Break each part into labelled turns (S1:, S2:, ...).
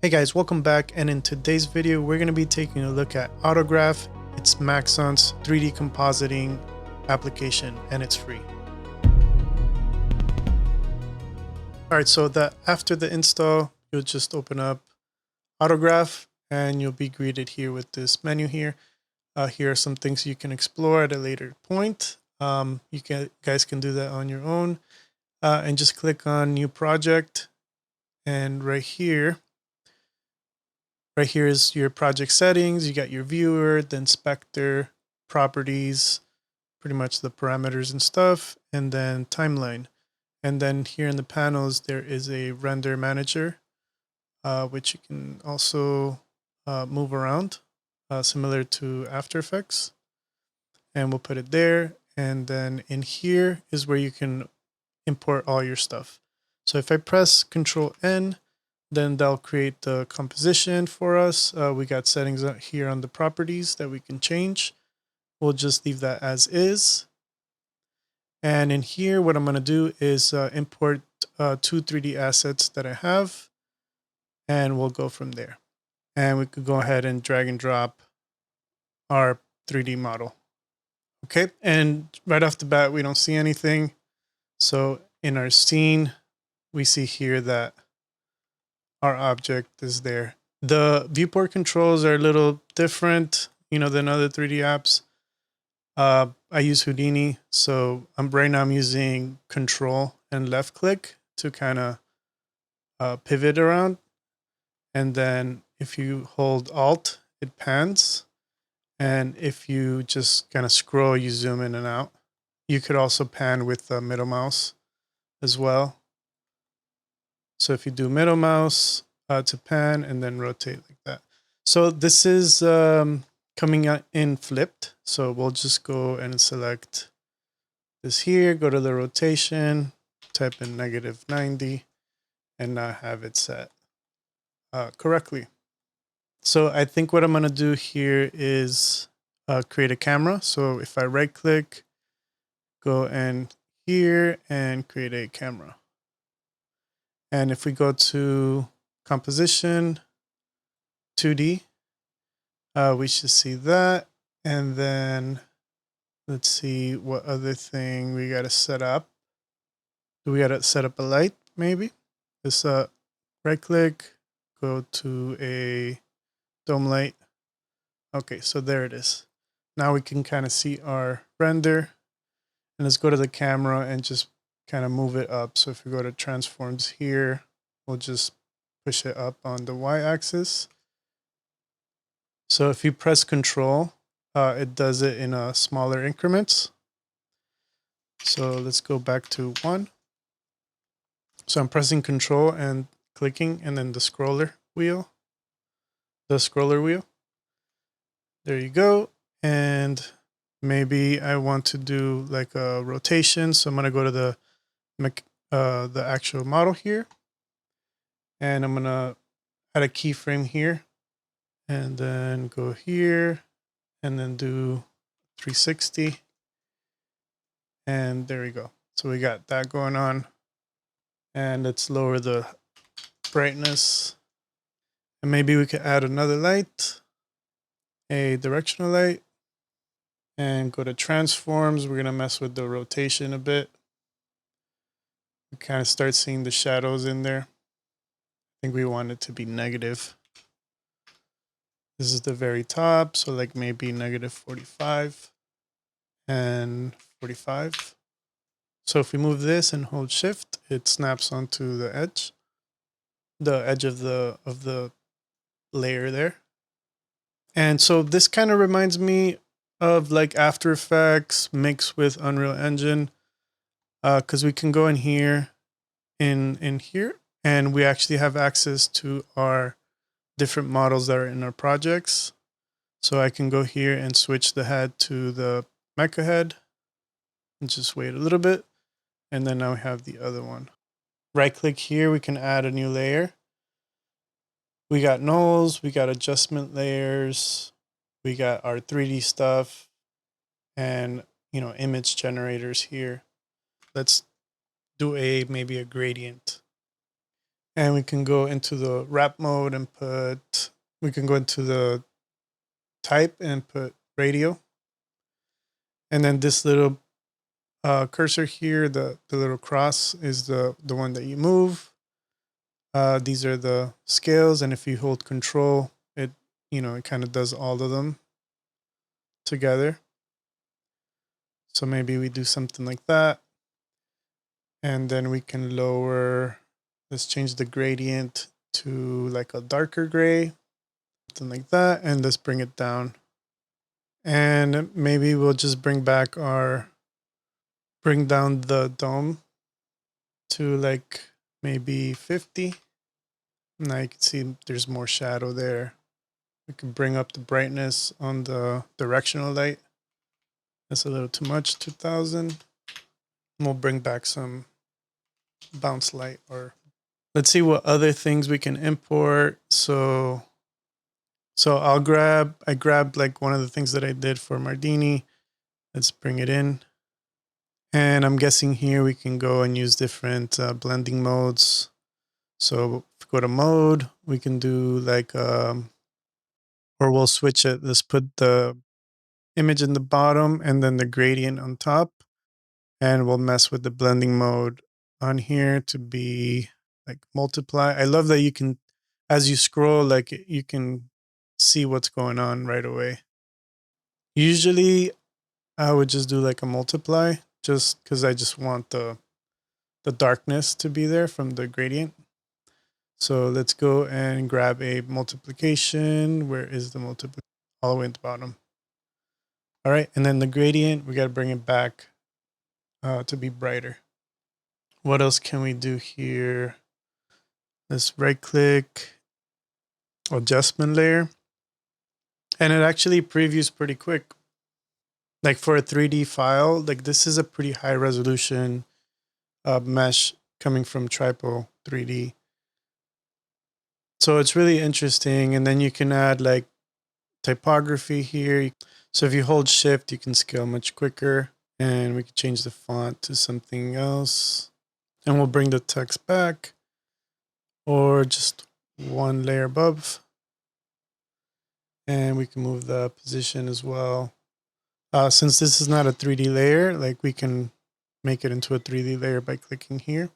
S1: Hey guys, welcome back, and in today's video we're going to be taking a look at Autograph. It's Maxon's 3D compositing application and it's free. Alright, so after the install you'll just open up Autograph and you'll be greeted here with this menu here. Here are some things you can explore at a later point. Guys can do that on your own, and just click on New Project, and right here is your project settings. You got your viewer, the inspector, properties, pretty much the parameters and stuff, and then timeline. And then here in the panels, there is a render manager, which you can also move around, similar to After Effects. And we'll put it there. And then in here is where you can import all your stuff. So if I press Control N, then they'll create the composition for us. We got settings out here on the properties that we can change. We'll just leave that as is. And in here, what I'm going to do is import 2 3D assets that I have, and we'll go from there. And we could go ahead and drag and drop our 3D model. Okay, and right off the bat, we don't see anything. So in our scene, we see here that our object is there. The viewport controls are a little different, than other 3D apps. I use Houdini, so right now I'm using Control and left click to kind of pivot around. And then if you hold Alt, it pans. And if you just kind of scroll, you zoom in and out. You could also pan with the middle mouse as well. So if you do middle mouse to pan and then rotate like that. So this is coming out in flipped. So we'll just go and select this here, go to the rotation, type in -90, and now have it set correctly. So I think what I'm going to do here is create a camera. So if I right click, go in here and create a camera. And if we go to Composition, 2D, we should see that. And then let's see what other thing we got to set up. Do we got to set up a light maybe? Just right click, go to a dome light. Okay, so there it is. Now we can kind of see our render. And let's go to the camera and just kind of move it up. So if we go to transforms here, we'll just push it up on the y-axis. So if you press Control, it does it in smaller increments. So let's go back to 1. So I'm pressing Control and clicking, and then the scroller wheel. There you go. And maybe I want to do like a rotation. So I'm going to go to the actual model here. And I'm going to add a keyframe here. And then go here. And then do 360. And there we go. So we got that going on. And let's lower the brightness. And maybe we could add another light. A directional light. And go to transforms. We're going to mess with the rotation a bit. We kind of start seeing the shadows in there. I think we want it to be negative. This is the very top. So like maybe -45 and 45. So if we move this and hold shift, it snaps onto the edge of the layer there. And so this kind of reminds me of like After Effects mixed with Unreal Engine, because we can go in here, in here, and we actually have access to our different models that are in our projects. So I can go here and switch the head to the mecha head and just wait a little bit. And then now we have the other one. Right click here, we can add a new layer. We got nulls, we got adjustment layers, we got our 3D stuff, and image generators here. Let's do maybe a gradient. And we can go into the wrap mode and we can go into the type and put radio. And then this little cursor here, the little cross is the one that you move. These are the scales, and if you hold control, it kind of does all of them together. So maybe we do something like that. And then we can lower, let's change the gradient to like a darker gray, something like that. And let's bring it down. And maybe we'll just bring down the dome to like maybe 50. Now you can see there's more shadow there. We can bring up the brightness on the directional light. That's a little too much, 2000. We'll bring back some bounce light, or let's see what other things we can import. So I grabbed like one of the things that I did for Mardini. Let's bring it in. And I'm guessing here we can go and use different blending modes. So if we go to mode, we can do like, or we'll switch it. Let's put the image in the bottom and then the gradient on top. And we'll mess with the blending mode on here to be like multiply. I love that you can, as you scroll, like you can see what's going on right away. Usually I would just do like a multiply just because I just want the darkness to be there from the gradient. So let's go and grab a multiplication. Where is the multiplication? All the way at the bottom. All right. And then the gradient, we got to bring it back to be brighter. What else can we do here? Let's right click, adjustment layer. And it actually previews pretty quick. Like for a 3D file, like this is a pretty high resolution mesh coming from Tripo 3D. So it's really interesting. And then you can add like typography here. So if you hold shift, you can scale much quicker, and we can change the font to something else. And we'll bring the text back, or just one layer above. And we can move the position as well. Since this is not a 3D layer, like we can make it into a 3D layer by clicking here.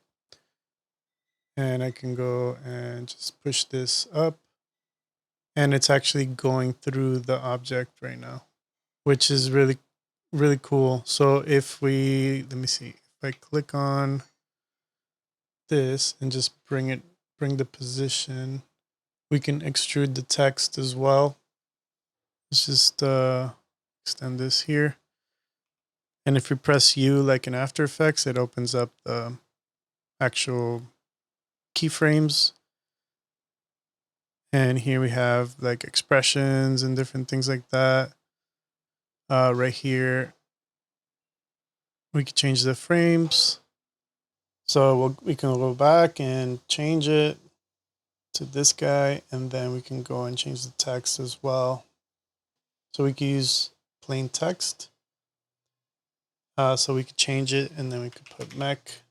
S1: And I can go and just push this up. And it's actually going through the object right now, which is really, really cool. So if let me see, if I click on this and just bring the position, we can extrude the text as well. Let's just extend this here. And if we press U like in After Effects, it opens up the actual keyframes. And here we have like expressions and different things like that. Right here, we can change the frames. So we can go back and change it to this guy, and then we can go and change the text as well. So we can use plain text. So we could change it, and then we could put mech,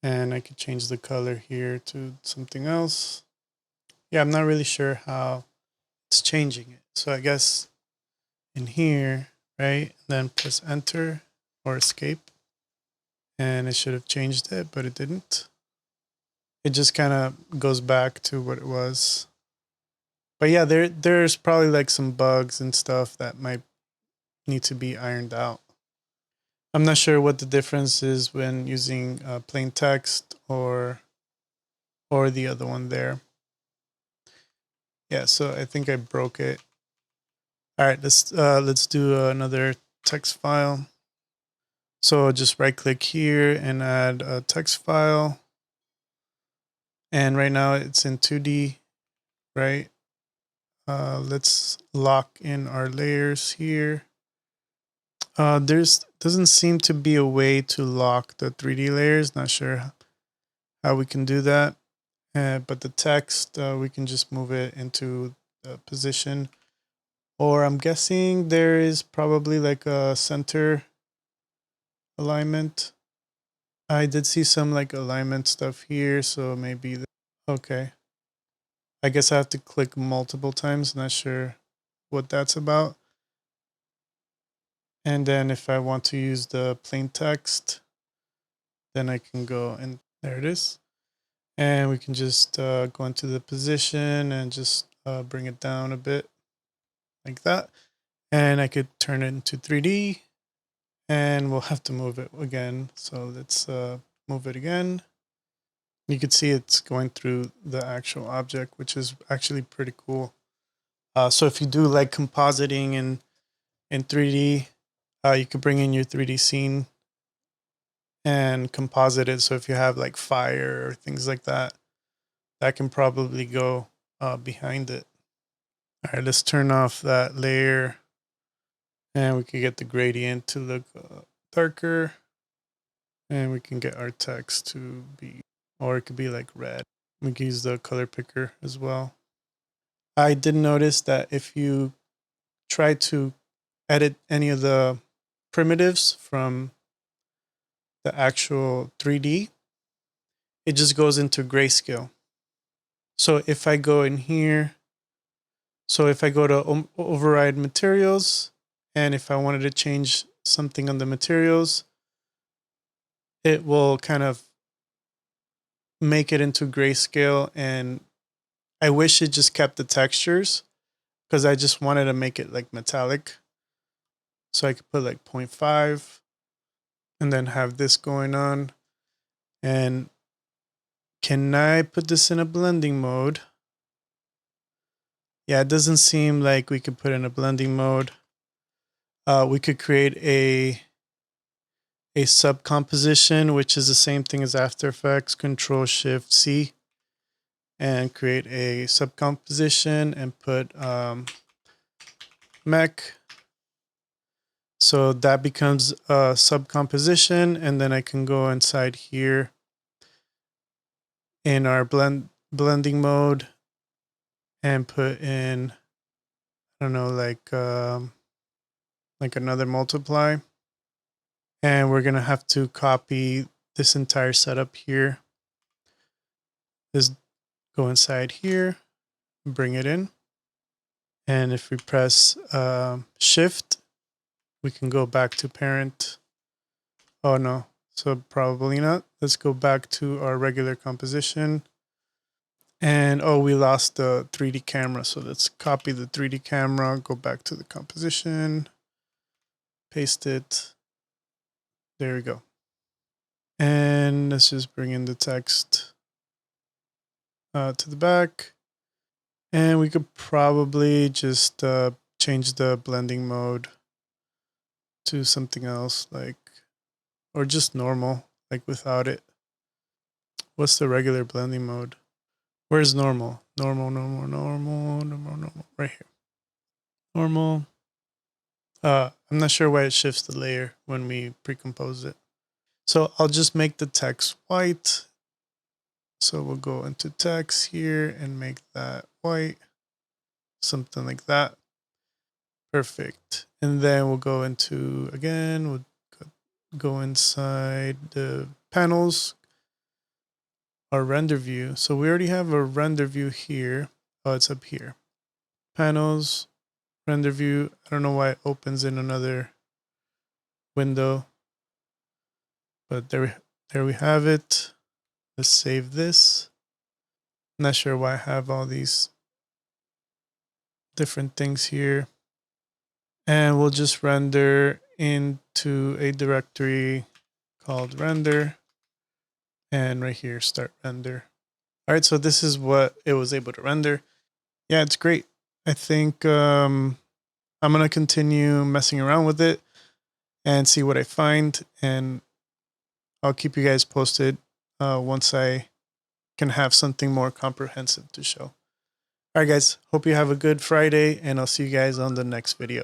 S1: and I could change the color here to something else. Yeah, I'm not really sure how it's changing it. So I guess in here, right, then press enter or escape, and it should have changed it, but it didn't. It just kind of goes back to what it was. But yeah, there's probably like some bugs and stuff that might need to be ironed out. I'm not sure what the difference is when using plain text or the other one there. Yeah, so I think I broke it. All right, let's do another text file. So just right click here and add a text file. And right now it's in 2D, right? Let's lock in our layers here. Doesn't seem to be a way to lock the 3D layers. Not sure how we can do that. But the text, we can just move it into the position. Or I'm guessing there is probably like a center alignment. I did see some like alignment stuff here, so maybe Okay. I guess I have to click multiple times. Not sure what that's about. And then if I want to use the plain text, then I can go and there it is. And we can just go into the position and just bring it down a bit like that. And I could turn it into 3D and we'll have to move it again. So let's move it again. You can see it's going through the actual object, which is actually pretty cool. So if you do like compositing in 3D, you could bring in your 3D scene and composite it. So if you have like fire or things like that, that can probably go behind it. All right, let's turn off that layer and we can get the gradient to look darker. And we can get our text to be, or it could be like red. We can use the color picker as well. I did notice that if you try to edit any of the primitives from the actual 3D, it just goes into grayscale. So if I go in here, so if I go to override materials, and if I wanted to change something on the materials, it will kind of make it into grayscale. And I wish it just kept the textures because I just wanted to make it like metallic. So I could put like 0.5 and then have this going on. And can I put this in a blending mode? Yeah, it doesn't seem like we could put in a blending mode. We could create a subcomposition, which is the same thing as After Effects, Control-Shift-C, and create a subcomposition and put mech. So that becomes a subcomposition, and then I can go inside here in our blending mode and put in, I don't know, like another multiply. And we're gonna have to copy this entire setup here. Just go inside here, bring it in. And if we press shift, we can go back to parent. Oh no, so probably not. Let's go back to our regular composition. And oh, we lost the 3D camera. So let's copy the 3D camera, go back to the composition, paste it. There we go. And let's just bring in the text to the back. And we could probably just change the blending mode to something else, like, or just normal, like without it. What's the regular blending mode? Where's normal? Normal. Right here. Normal. I'm not sure why it shifts the layer when we pre-compose it. So I'll just make the text white. So we'll go into text here and make that white. Something like that. Perfect. And then we'll go into, again, we'll go inside the panels, our render view. So we already have a render view here. Oh, it's up here. Panels, render view. I don't know why it opens in another window, but there we have it. Let's save this. Not sure why I have all these different things here. And we'll just render into a directory called render. And right here, start render. All right, so this is what it was able to render. Yeah, it's great. I think I'm going to continue messing around with it and see what I find. And I'll keep you guys posted once I can have something more comprehensive to show. All right, guys. Hope you have a good Friday, and I'll see you guys on the next video.